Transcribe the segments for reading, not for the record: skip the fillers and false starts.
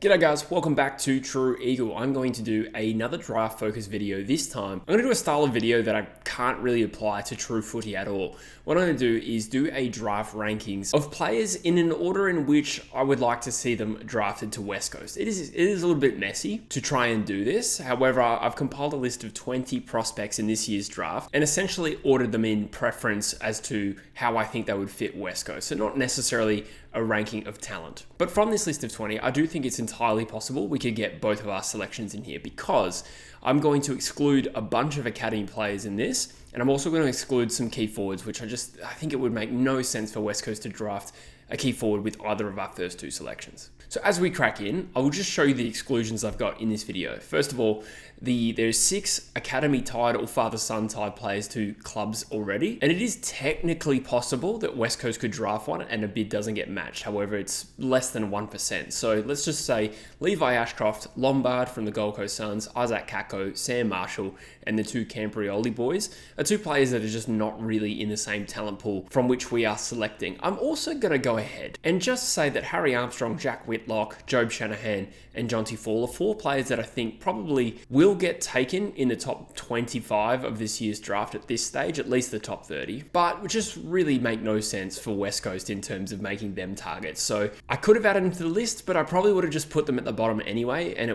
G'day guys, welcome back to True Eagle. I'm going to do another draft focus video this time. I'm going to do a style of video that I can't really apply to true footy at all. What I'm going to do is do a draft rankings of players in an order in which I would like to see them drafted to West Coast. It is a little bit messy to try and do this. However, I've compiled a list of 20 prospects in this year's draft and essentially ordered them in preference as to how I think they would fit West Coast. So not necessarily a ranking of talent. But from this list of 20, I do think it's entirely possible we could get both of our selections in here because I'm going to exclude a bunch of academy players in this, and I'm also going to exclude some key forwards, which I think it would make no sense for West Coast to draft a key forward with either of our first two selections. So as we crack in, I will just show you the exclusions I've got in this video. First of all, there's 6 academy tied or father-son tied players to clubs already, and it is technically possible that West Coast could draft one and a bid doesn't get matched. However, it's less than 1%. So let's just say Levi Ashcroft, Lombard from the Gold Coast Suns, Isaac Kako, Sam Marshall, and the 2 Camprioli boys are 2 players that are just not really in the same talent pool from which we are selecting. I'm also going to go ahead and just say that Harry Armstrong, Jack Whitlock, Jobe Shanahan, and Jonty Fall are 4 players that I think probably will get taken in the top 25 of this year's draft at this stage, at least the top 30, but would just really make no sense for West Coast in terms of making them targets. So I could have added them to the list, but I probably would have just put them at the bottom anyway, and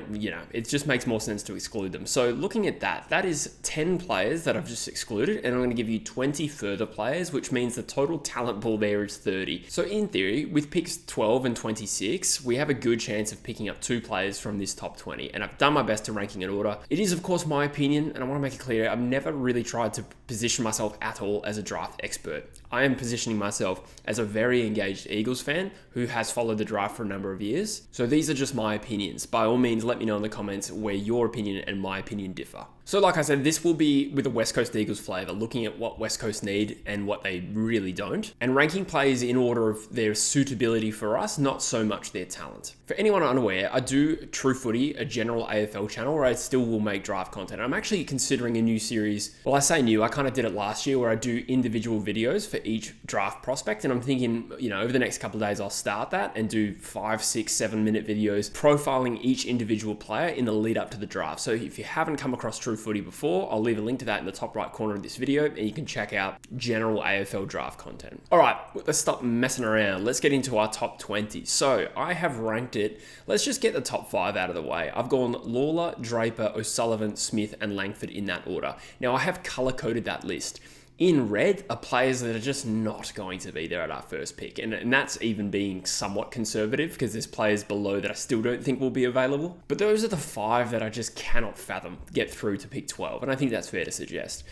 it just makes more sense to exclude them. So looking at that is 10 players that I've just excluded, and I'm going to give you 20 further players, which means the total talent pool there is 30. So in theory, with picks 12 and 26, we have a good chance of picking up 2 players from this top 20, and I've done my best to ranking in order. It is, of course, my opinion, and I want to make it clear, I've never really tried to position myself at all as a draft expert. I am positioning myself as a very engaged Eagles fan who has followed the draft for a number of years. So these are just my opinions. By all means, let me know in the comments where your opinion and my opinion differ. So like I said, this will be with a West Coast Eagles flavor, looking at what West Coast need and what they really don't, and ranking players in order of their suitability for us, not so much their talent. For anyone unaware, I do True Footy, a general AFL channel where I still will make draft content. I'm actually considering a new series. Well, I say new, I kind of did it last year where I do individual videos for each draft prospect. And I'm thinking, over the next couple of days, I'll start that and do 5, 6, 7-minute videos profiling each individual player in the lead up to the draft. So if you haven't come across True Footy before, I'll leave a link to that in the top right corner of this video and you can check out general AFL draft content. All right, let's stop messing around. Let's get into our top 20. So I have ranked it. Let's just get the top 5 out of the way. I've gone Lawler, Draper, O'Sullivan, Smith, and Langford in that order. Now I have color-coded that list. In red are players that are just not going to be there at our first pick. And that's even being somewhat conservative because there's players below that I still don't think will be available. But those are the 5 that I just cannot fathom get through to pick 12. And I think that's fair to suggest.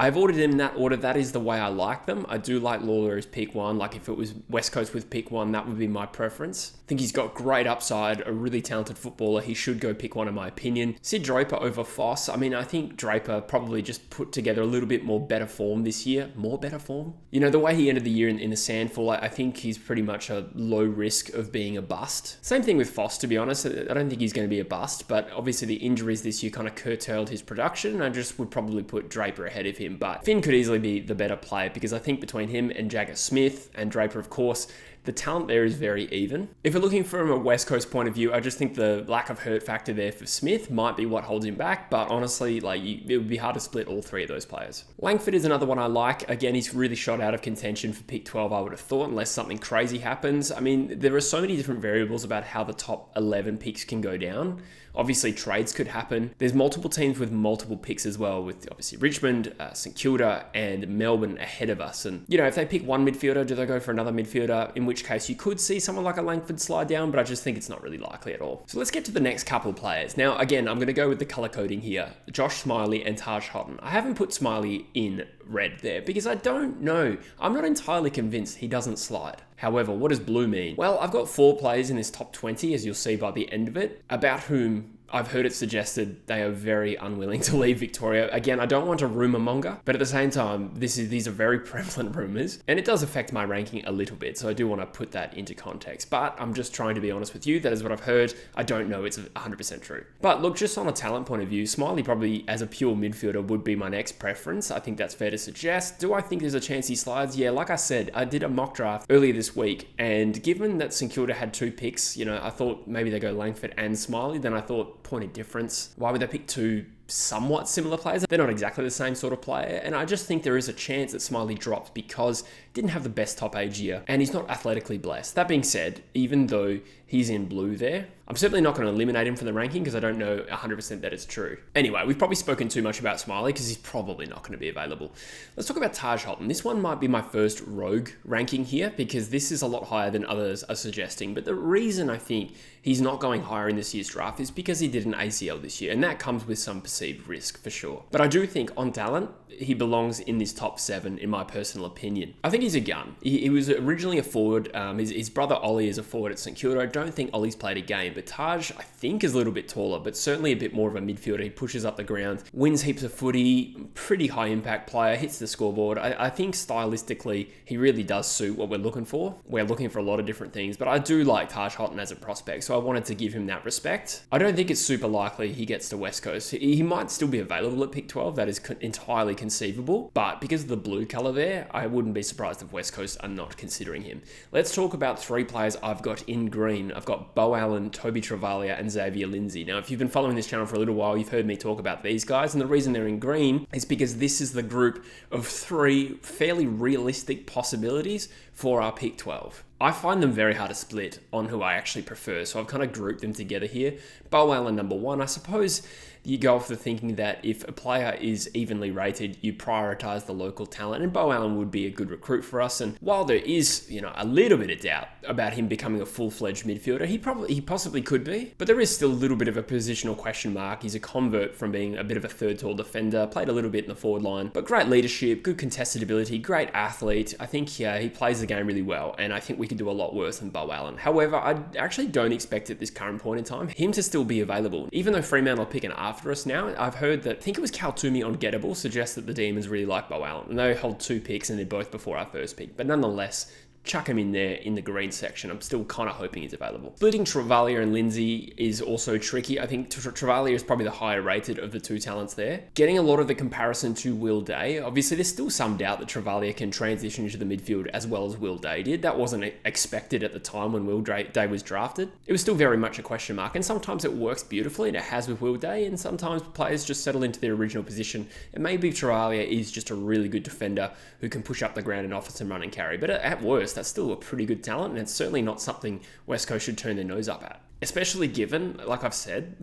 I've ordered them in that order. That is the way I like them. I do like Lawler as pick 1. Like if it was West Coast with pick 1, that would be my preference. I think he's got great upside, a really talented footballer. He should go pick 1 in my opinion. Sid Draper over Foss. I mean, I think Draper probably just put together a little bit more better form this year. More better form? The way he ended the year in the sandfall, I think he's pretty much a low risk of being a bust. Same thing with Foss, to be honest. I don't think he's going to be a bust, but obviously the injuries this year kind of curtailed his production. I just would probably put Draper ahead of him. But Finn could easily be the better player because I think between him and Jagger Smith and Draper, of course, the talent there is very even. If we're looking from a West Coast point of view, I just think the lack of hurt factor there for Smith might be what holds him back, but honestly, it would be hard to split all 3 of those players. Langford is another one I like. Again, he's really shot out of contention for pick 12, I would have thought, unless something crazy happens. I mean, there are so many different variables about how the top 11 picks can go down. Obviously, trades could happen. There's multiple teams with multiple picks as well, with obviously Richmond, St Kilda, and Melbourne ahead of us. And, if they pick one midfielder, do they go for another midfielder? In which case, you could see someone like a Langford slide down, but I just think it's not really likely at all. So let's get to the next couple of players. Now, again, I'm going to go with the color coding here. Josh Smiley and Taj Houghton. I haven't put Smiley in red there because I don't know. I'm not entirely convinced he doesn't slide. However, what does blue mean? Well, I've got 4 players in this top 20, as you'll see by the end of it, about whom I've heard it suggested they are very unwilling to leave Victoria. Again, I don't want to rumour monger, but at the same time, these are very prevalent rumours, and it does affect my ranking a little bit, so I do want to put that into context. But I'm just trying to be honest with you. That is what I've heard. I don't know it's 100% true. But look, just on a talent point of view, Smiley probably, as a pure midfielder, would be my next preference. I think that's fair to suggest. Do I think there's a chance he slides? Yeah, like I said, I did a mock draft earlier this this week. And given that St Kilda had 2 picks, I thought maybe they go Langford and Smiley. Then I thought, point of difference. Why would they pick 2 somewhat similar players? They're not exactly the same sort of player, and I just think there is a chance that Smiley drops because he didn't have the best top age year and he's not athletically blessed. That being said, even though he's in blue there, I'm certainly not going to eliminate him from the ranking because I don't know 100% that it's true. Anyway, we've probably spoken too much about Smiley because he's probably not going to be available. Let's talk about Taj Holton. This one might be my first rogue ranking here because this is a lot higher than others are suggesting, but the reason I think he's not going higher in this year's draft is because he did an ACL this year, and that comes with some perceived risk for sure. But I do think on talent, he belongs in this top 7 in my personal opinion. I think he's a gun. He was originally a forward. His brother Ollie is a forward at St Kilda. I don't think Ollie's played a game, but Taj I think is a little bit taller, but certainly a bit more of a midfielder. He pushes up the ground, wins heaps of footy, pretty high impact player, hits the scoreboard. I think stylistically he really does suit what we're looking for. We're looking for a lot of different things, but I do like Taj Holton as a prospect, so I wanted to give him that respect. I don't think it's super likely he gets to West Coast. He might still be available at pick 12. That is entirely conceivable, but because of the blue colour there, I wouldn't be surprised if West Coast are not considering him. Let's talk about 3 players I've got in green. I've got Beau Allen, Toby Travalia, and Xavier Lindsay. Now, if you've been following this channel for a little while, you've heard me talk about these guys, and the reason they're in green is because this is the group of 3 fairly realistic possibilities for our pick 12. I find them very hard to split on who I actually prefer, so I've kind of grouped them together here. Beau Allen, number 1. I suppose you go off the thinking that if a player is evenly rated, you prioritize the local talent, and Beau Allen would be a good recruit for us. And while there is, a little bit of doubt about him becoming a full-fledged midfielder, he possibly could be, but there is still a little bit of a positional question mark. He's a convert from being a bit of a third tall defender, played a little bit in the forward line, but great leadership, good contested ability, great athlete. I think he plays the game really well, and I think we could do a lot worse than Beau Allen. However, I actually don't expect at this current point in time him to still be available. Even though Fremantle are picking after us now, I've heard that, I think it was Cal Toomey on Gettable, suggests that the Demons really like Beau Allen, and they hold 2 picks and they're both before our first pick, but nonetheless, chuck him in there in the green section. I'm still kind of hoping he's available. Splitting Travalia and Lindsay is also tricky. I think Travalia is probably the higher rated of the 2 talents there. Getting a lot of the comparison to Will Day. Obviously, there's still some doubt that Travalia can transition into the midfield as well as Will Day did. That wasn't expected at the time when Will Day was drafted. It was still very much a question mark, and sometimes it works beautifully, and it has with Will Day, and sometimes players just settle into their original position, and maybe Travalia is just a really good defender who can push up the ground and offer some run and carry. But at worst, that's still a pretty good talent, and it's certainly not something West Coast should turn their nose up at. Especially given, like I've said,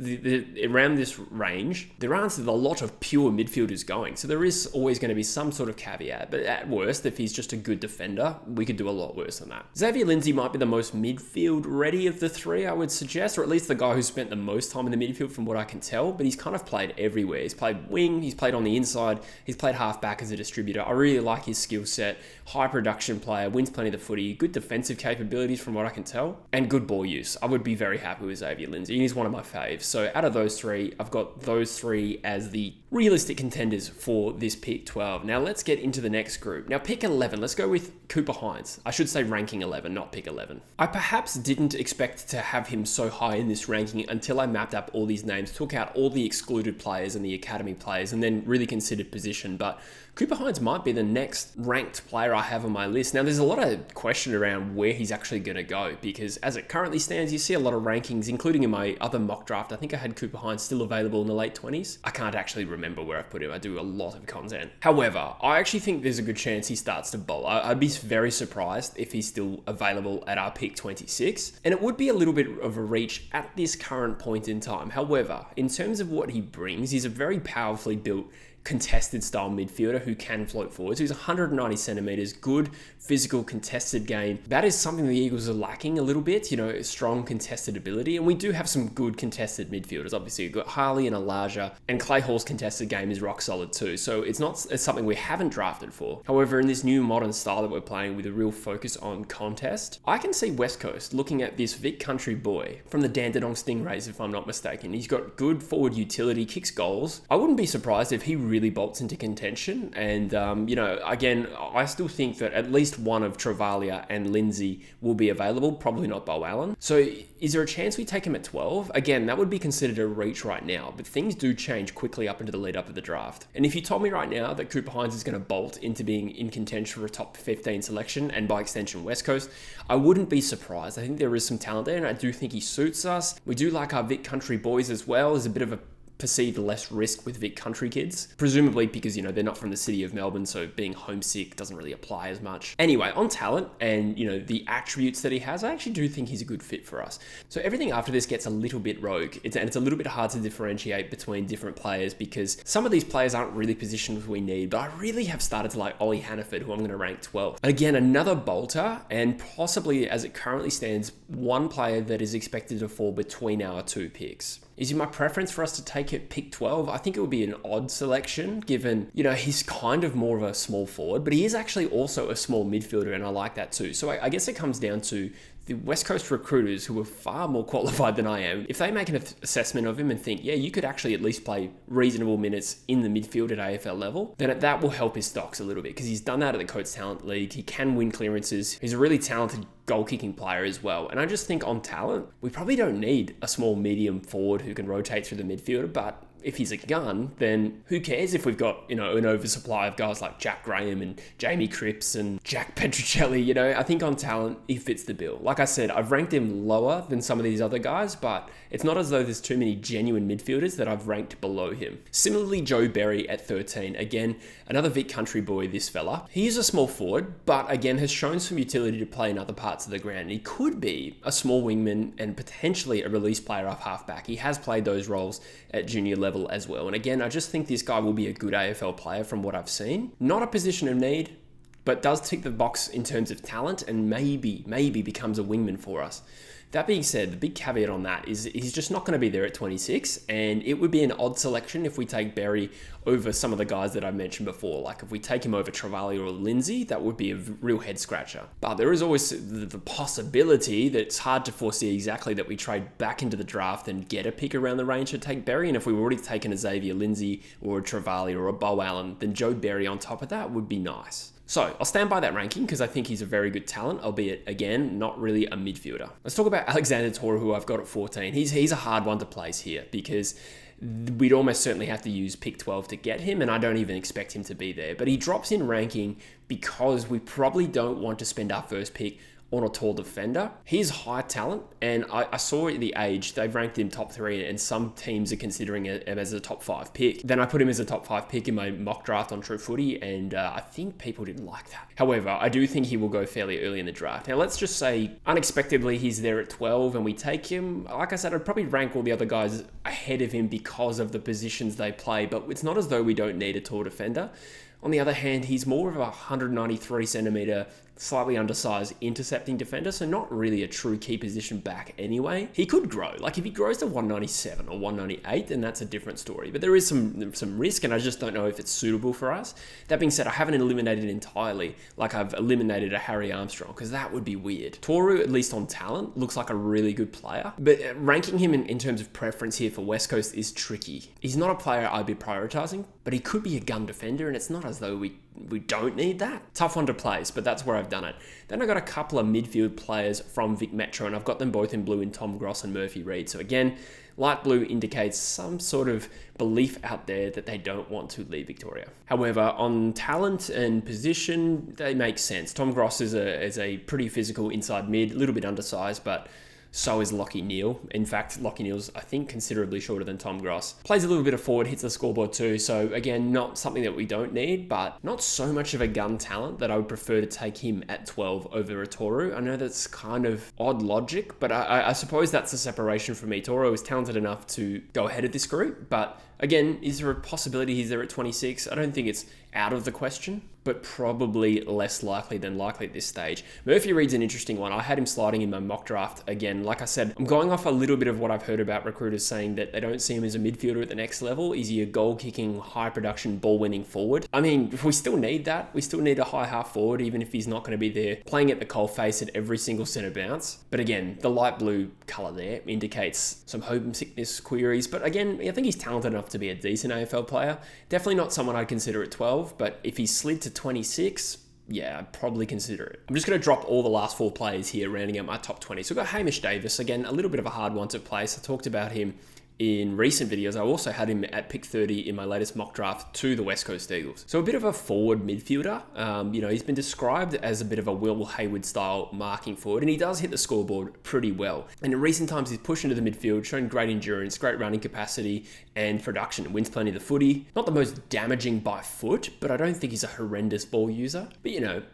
around this range, there aren't a lot of pure midfielders going. So there is always going to be some sort of caveat. But at worst, if he's just a good defender, we could do a lot worse than that. Xavier Lindsay might be the most midfield ready of the 3, I would suggest, or at least the guy who spent the most time in the midfield from what I can tell. But he's kind of played everywhere. He's played wing, he's played on the inside, he's played half back as a distributor. I really like his skill set. High production player, wins plenty of the footy, good defensive capabilities from what I can tell, and good ball use. I would be very happy with Xavier Lindsay, and he's one of my faves. So out of those 3, I've got those 3 as the realistic contenders for this pick 12. Now let's get into the next group. Now pick 11, let's go with Cooper Hines. I should say ranking 11, not pick 11. I perhaps didn't expect to have him so high in this ranking until I mapped up all these names, took out all the excluded players and the academy players, and then really considered position. But Cooper Hines might be the next ranked player I have on my list. Now, there's a lot of question around where he's actually going to go, because as it currently stands, you see a lot of rankings, including in my other mock draft. I think I had Cooper Hines still available in the late 20s. I can't actually remember where I put him. I do a lot of content. However, I actually think there's a good chance he starts to bowl. I'd be very surprised if he's still available at our pick 26, and it would be a little bit of a reach at this current point in time. However, in terms of what he brings, he's a very powerfully built contested style midfielder who can float forwards. He's 190 centimeters, good physical contested game. That is something the Eagles are lacking a little bit, strong contested ability. And we do have some good contested midfielders. Obviously, we've got Harley and Elijah, and Clay Hall's contested game is rock solid too. So it's something we haven't drafted for. However, in this new modern style that we're playing with a real focus on contest, I can see West Coast looking at this Vic Country boy from the Dandenong Stingrays, if I'm not mistaken. He's got good forward utility, kicks goals. I wouldn't be surprised if he really bolts into contention. And, again, I still think that at least one of Travalia and Lindsay will be available, probably not Bo Allen. So is there a chance we take him at 12? Again, that would be considered a reach right now, but things do change quickly up into the lead up of the draft. And if you told me right now that Cooper Hines is going to bolt into being in contention for a top 15 selection and by extension West Coast, I wouldn't be surprised. I think there is some talent there and I do think he suits us. We do like our Vic Country boys as well. There's a bit of a perceived less risk with Vic Country kids, presumably because, they're not from the city of Melbourne, so being homesick doesn't really apply as much. Anyway, on talent and, the attributes that he has, I actually do think he's a good fit for us. So everything after this gets a little bit rogue. It's a little bit hard to differentiate between different players because some of these players aren't really positions we need, but I really have started to like Ollie Hannaford, who I'm going to rank 12th. Again, another bolter, and possibly, as it currently stands, one player that is expected to fall between our two picks. Is it my preference for us to take it pick 12? I think it would be an odd selection given, he's kind of more of a small forward, but he is actually also a small midfielder and I like that too. So I guess it comes down to the West Coast recruiters who are far more qualified than I am. If they make an assessment of him and think, yeah, you could actually at least play reasonable minutes in the midfield at AFL level, then that will help his stocks a little bit because he's done that at the Coates Talent League. He can win clearances. He's a really talented goal-kicking player as well. And I just think on talent, we probably don't need a small medium forward who can rotate through the midfield, but if he's a gun, then who cares if we've got, an oversupply of guys like Jack Graham and Jamie Cripps and Jack Petruccelli, I think on talent, he fits the bill. Like I said, I've ranked him lower than some of these other guys, but it's not as though there's too many genuine midfielders that I've ranked below him. Similarly, Joe Berry at 13. Again, another Vic Country boy, this fella. He is a small forward, but again, has shown some utility to play in other parts of the ground. He could be a small wingman and potentially a release player off halfback. He has played those roles at junior level as well. And again, I just think this guy will be a good AFL player from what I've seen. Not a position of need, but does tick the box in terms of talent and maybe becomes a wingman for us. That being said, the big caveat on that is he's just not going to be there at 26, and it would be an odd selection if we take Berry over some of the guys that I mentioned before. Like if we take him over Travalia or Lindsay, that would be a real head scratcher. But there is always the possibility that it's hard to foresee exactly that we trade back into the draft and get a pick around the range to take Berry. And if we've already taken a Xavier Lindsay or a Travalia or a Bo Allen, then Joe Berry on top of that would be nice. So I'll stand by that ranking because I think he's a very good talent, albeit, again, not really a midfielder. Let's talk about Alexander Toro, who I've got at 14. He's a hard one to place here because we'd almost certainly have to use pick 12 to get him, and I don't even expect him to be there. But he drops in ranking because we probably don't want to spend our first pick on a tall defender. He's high talent, and I saw at the age, they've ranked him top 3, and some teams are considering him as a top 5 pick. Then I put him as a top 5 pick in my mock draft on True Footy, and I think people didn't like that. However, I do think he will go fairly early in the draft. Now, let's just say, unexpectedly, he's there at 12, and we take him. Like I said, I'd probably rank all the other guys ahead of him because of the positions they play, but it's not as though we don't need a tall defender. On the other hand, he's more of a 193 centimeter, slightly undersized intercepting defender, so not really a true key position back anyway. He could grow. Like if he grows to 197 or 198, then that's a different story. But there is some risk, and I just don't know if it's suitable for us. That being said, I haven't eliminated entirely, like I've eliminated a Harry Armstrong, because that would be weird. Toru, at least on talent, looks like a really good player, but ranking him in terms of preference here for West Coast is tricky. He's not a player I'd be prioritizing, but he could be a gun defender, and it's not as though we don't need that. Tough one to place, but that's where I've done it. Then I got a couple of midfield players from Vic Metro, and I've got them both in blue in Tom Gross and Murphy Reid. So again, light blue indicates some sort of belief out there that they don't want to leave Victoria. However, on talent and position, they make sense. Tom Gross is a pretty physical inside mid, a little bit undersized, but so is Lachie Neale. In fact, Lachie Neale's, I think, considerably shorter than Tom Gross. Plays a little bit of forward, hits the scoreboard too. So again, not something that we don't need, but not so much of a gun talent that I would prefer to take him at 12 over a Toru. I know that's kind of odd logic, but I suppose that's the separation for me. Toro is talented enough to go ahead of this group, but again, is there a possibility he's there at 26? I don't think it's out of the question, but probably less likely than likely at this stage. Murphy Reed's an interesting one. I had him sliding in my mock draft. Again, like I said, I'm going off a little bit of what I've heard about recruiters saying that they don't see him as a midfielder at the next level. Is he a goal-kicking, high-production, ball-winning forward? I mean, we still need that. We still need a high half forward, even if he's not going to be there playing at the coalface at every single centre bounce. But again, the light blue colour there indicates some homesickness queries. But again, I think he's talented enough to be a decent AFL player. Definitely not someone I'd consider at 12, but if he slid to 26, yeah, I'd probably consider it. I'm just going to drop all the last 4 players here, rounding out my top 20. So we've got Hamish Davis, again, a little bit of a hard one to place. I talked about him in recent videos. I also had him at pick 30 in my latest mock draft to the West Coast Eagles. So a bit of a forward midfielder. He's been described as a bit of a Will Hayward style marking forward, and he does hit the scoreboard pretty well. And in recent times, he's pushed into the midfield, shown great endurance, great running capacity, and production. Wins plenty of the footy. Not the most damaging by foot, but I don't think he's a horrendous ball user. But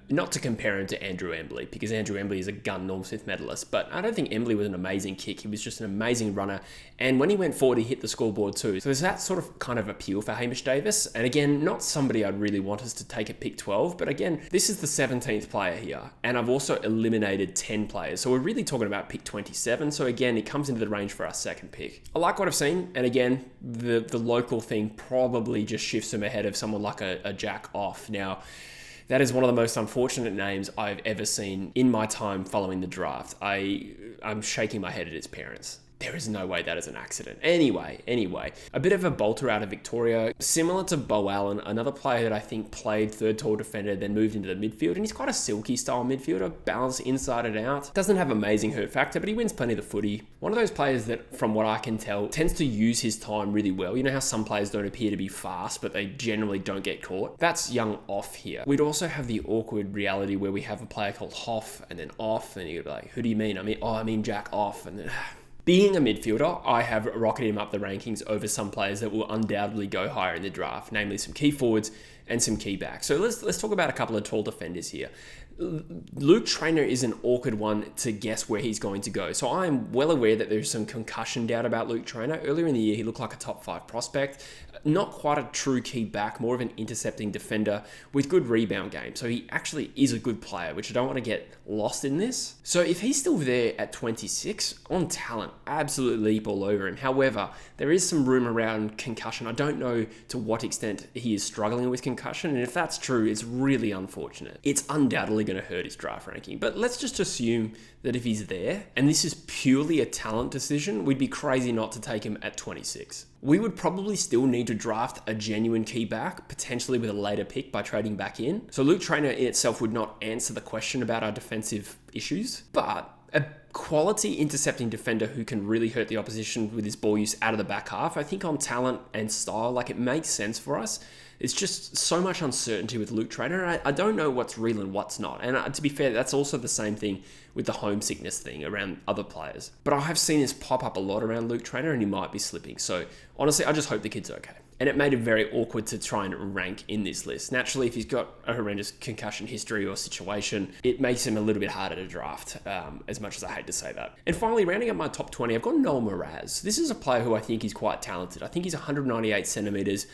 not to compare him to Andrew Embley, because Andrew Embley is a gun Norm Smith medalist, but I don't think Embley was an amazing kick. He was just an amazing runner, and when he went forward, he hit the scoreboard too. So there's that sort of kind of appeal for Hamish Davis. And again, not somebody I'd really want us to take at pick 12, but again, this is the 17th player here. And I've also eliminated 10 players. So we're really talking about pick 27. So again, it comes into the range for our second pick. I like what I've seen. And again, the local thing probably just shifts him ahead of someone like a Jack Off. Now, that is one of the most unfortunate names I've ever seen in my time following the draft. I'm shaking my head at his parents. There is no way that is an accident. Anyway, a bit of a bolter out of Victoria, similar to Bo Allen, another player that I think played third tall defender, then moved into the midfield, and he's quite a silky style midfielder, balanced inside and out. Doesn't have amazing hurt factor, but he wins plenty of the footy. One of those players that, from what I can tell, tends to use his time really well. You know how some players don't appear to be fast, but they generally don't get caught? That's young Off here. We'd also have the awkward reality where we have a player called Hoff and then Off, and you'd be like, who do you mean? I mean Jack Off, and then... Being a midfielder, I have rocketed him up the rankings over some players that will undoubtedly go higher in the draft, namely some key forwards and some key backs. So let's talk about a couple of tall defenders here. Luke Traynor is an awkward one to guess where he's going to go. So I'm well aware that there's some concussion doubt about Luke Traynor. Earlier in the year, he looked like a top 5 prospect. Not quite a true key back, more of an intercepting defender with good rebound game. So he actually is a good player, which I don't want to get lost in this. So if he's still there at 26, on talent, absolutely leap all over him. However, there is some room around concussion. I don't know to what extent he is struggling with concussion. And if that's true, it's really unfortunate. It's undoubtedly going to hurt his draft ranking. But let's just assume that if he's there, and this is purely a talent decision, we'd be crazy not to take him at 26. We would probably still need to draft a genuine key back, potentially with a later pick by trading back in. So Luke Traynor in itself would not answer the question about our defensive issues, but a quality intercepting defender who can really hurt the opposition with his ball use out of the back half, I think on talent and style, it makes sense for us. It's just so much uncertainty with Luke Traynor. I don't know what's real and what's not. And to be fair, that's also the same thing with the homesickness thing around other players. But I have seen this pop up a lot around Luke Traynor, and he might be slipping. So honestly, I just hope the kid's okay. And it made it very awkward to try and rank in this list. Naturally, if he's got a horrendous concussion history or situation, it makes him a little bit harder to draft, as much as I hate to say that. And finally, rounding up my top 20, I've got Noel Moraz. This is a player who I think is quite talented. I think he's 198 centimeters,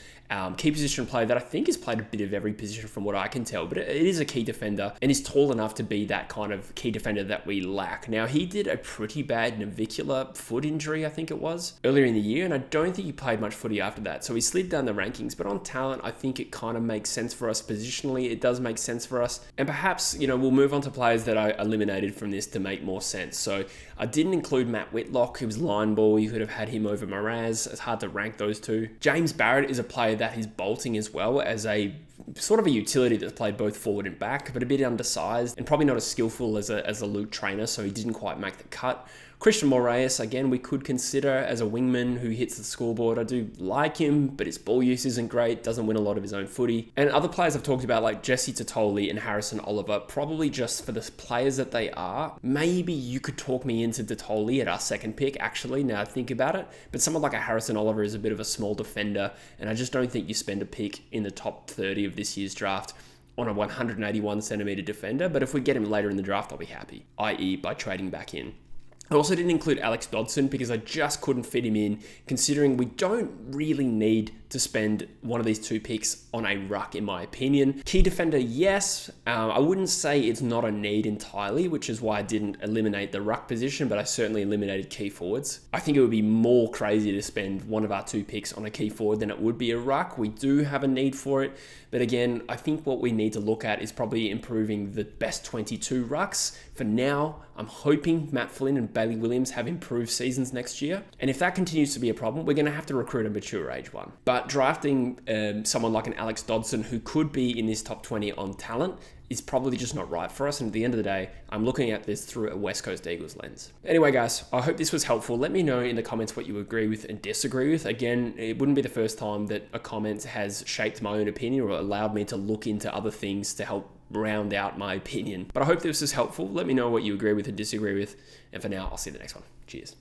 key position player that I think has played a bit of every position from what I can tell, but it is a key defender and is tall enough to be that kind of key defender that we lack. Now, he did a pretty bad navicular foot injury, I think it was, earlier in the year, and I don't think he played much footy after that. So he slid down the rankings, but on talent, I think it kind of makes sense for us positionally. It does make sense for us. And perhaps, we'll move on to players that I eliminated from this to make more sense. So I didn't include Matt Whitlock, who was line ball. You could have had him over Moraz. It's hard to rank those two. James Barrett is a player that is bolting as well as a sort of a utility that's played both forward and back, but a bit undersized and probably not as skillful as a Luke Traynor, so he didn't quite make the cut. Christian Moraes, again, we could consider as a wingman who hits the scoreboard. I do like him, but his ball use isn't great, doesn't win a lot of his own footy. And other players I've talked about, like Jesse Totoli and Harrison Oliver, probably just for the players that they are. Maybe you could talk me into Totoli at our second pick, actually, now I think about it. But someone like a Harrison Oliver is a bit of a small defender, and I just don't think you spend a pick in the top 30 of this year's draft on a 181 centimeter defender. But if we get him later in the draft, I'll be happy, i.e. by trading back in. I also didn't include Alex Dodson because I just couldn't fit him in, considering we don't really need to spend one of these 2 picks on a ruck, in my opinion. Key defender, yes. I wouldn't say it's not a need entirely, which is why I didn't eliminate the ruck position, but I certainly eliminated key forwards. I think it would be more crazy to spend one of our 2 picks on a key forward than it would be a ruck. We do have a need for it, but again, I think what we need to look at is probably improving the best 22 rucks. For now, I'm hoping Matt Flynn and Bailey Williams have improved seasons next year, and if that continues to be a problem, we're going to have to recruit a mature age one. But drafting someone like an Alex Dodson, who could be in this top 20 on talent, is probably just not right for us. And at the end of the day, I'm looking at this through a West Coast Eagles lens. Anyway, guys, I hope this was helpful. Let me know in the comments what you agree with and disagree with. Again, it wouldn't be the first time that a comment has shaped my own opinion or allowed me to look into other things to help round out my opinion. But I hope this was helpful. Let me know what you agree with and disagree with. And for now, I'll see you in the next one. Cheers.